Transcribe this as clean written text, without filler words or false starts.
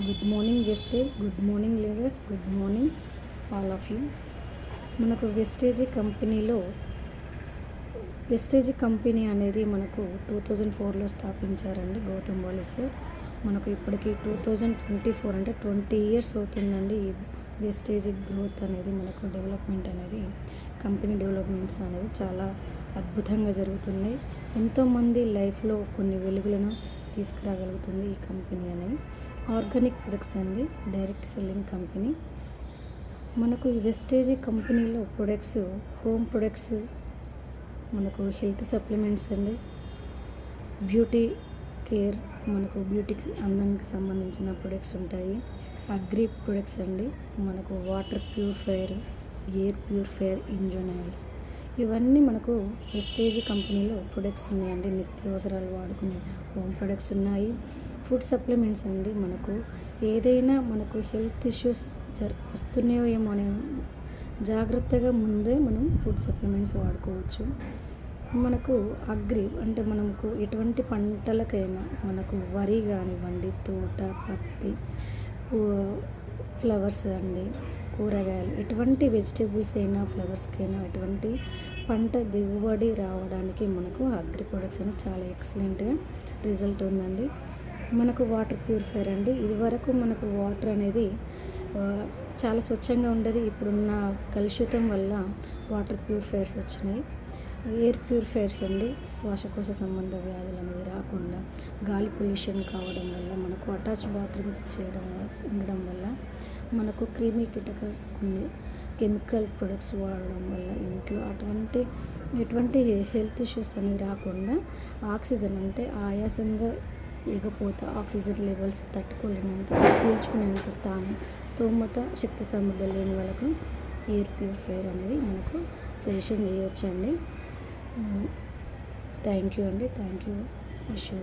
Good morning Vestige, good morning leaders, good morning all of you. మనకు Vestige company అనేది మనకు 2004లో స్థాపించారండి గౌతమ్ వాలీ sir. మనకు ఇప్పటికి 2024 అంటే 20 years అవుతుందండి. ఈ వెస్టేజ్ గ్రోత్ అనేది మనకు డెవలప్మెంట్ అనేది కంపెనీ డెవలప్మెంట్స్ అనేది చాలా అద్భుతంగా జరుగుతున్నాయి. ఎంతోమంది లైఫ్లో కొన్ని వెలుగులను తీసుకురాగలుగుతుంది ఈ కంపెనీ అనేది. ఆర్గానిక్ ప్రొడక్ట్స్ అండి, డైరెక్ట్ సెల్లింగ్ కంపెనీ. మనకు ఈ వెస్టేజ్ కంపెనీలో ప్రొడక్ట్స్, హోమ్ ప్రొడక్ట్స్, మనకు హెల్త్ సప్లిమెంట్స్ అండి, బ్యూటీ కేర్, మనకు బ్యూటీకి అందానికి సంబంధించిన ప్రొడక్ట్స్ ఉంటాయి. అగ్రి ప్రొడక్ట్స్ అండి, మనకు water purifier, air purifier, engine oils, ఇవన్నీ మనకు వెస్టేజ్ కంపెనీలో ప్రొడక్ట్స్ ఉన్నాయండి. నిత్యావసరాలు వాడుకునే హోమ్ ప్రొడక్ట్స్ ఉన్నాయి. ఫుడ్ సప్లిమెంట్స్ అండి, మనకు ఏదైనా మనకు హెల్త్ ఇష్యూస్ వస్తున్నాయేమో అనే జాగ్రత్తగా ముందే మనం ఫుడ్ సప్లిమెంట్స్ వాడుకోవచ్చు. మనకు అగ్రి అంటే మనకు ఎటువంటి పంటలకైనా, మనకు వరి కానివ్వండి, తోట, పత్తి, ఫ్లవర్స్ అండి, కూరగాయలు, ఎటువంటి వెజిటేబుల్స్ అయినా, ఫ్లవర్స్కైనా ఎటువంటి పంట దిగుబడి రావడానికి మనకు అగ్రి ప్రొడక్ట్స్ అనేది చాలా ఎక్సలెంట్గా రిజల్ట్ ఉందండి. మనకు వాటర్ ప్యూరిఫైయర్ అండి, ఇదివరకు మనకు వాటర్ అనేది చాలా స్వచ్ఛంగా ఉండేది. ఇప్పుడున్న కలుషితం వల్ల వాటర్ ప్యూరిఫైయర్స్ వచ్చినాయి. ఎయిర్ ప్యూరిఫైయర్స్ అండి, శ్వాసకోశ సంబంధ వ్యాధులు అనేది రాకుండా, గాలి పొల్యూషన్ కావడం వల్ల, మనకు అటాచ్ బాత్రూమ్స్ ఉండడం వల్ల, మనకు క్రిమి కీటక కొన్ని కెమికల్ ప్రొడక్ట్స్ వాడడం వల్ల ఇంట్లో ఎటువంటి హెల్త్ ఇష్యూస్ అనేవి రాకుండా, ఆక్సిజన్ అంటే ఆయాసంగా ఎగపోత, ఆక్సిజన్ లెవెల్స్ తట్టుకోలేనంత, పీల్చుకునేంత స్తోమత, శక్తి సామర్థ్యం లేని వాళ్ళకు ఎయిర్ ప్యూరిఫైయర్ అనేది మనకు సజెషన్ చేయొచ్చండి. థ్యాంక్ యూ అండి, థ్యాంక్ యూ. Wish you.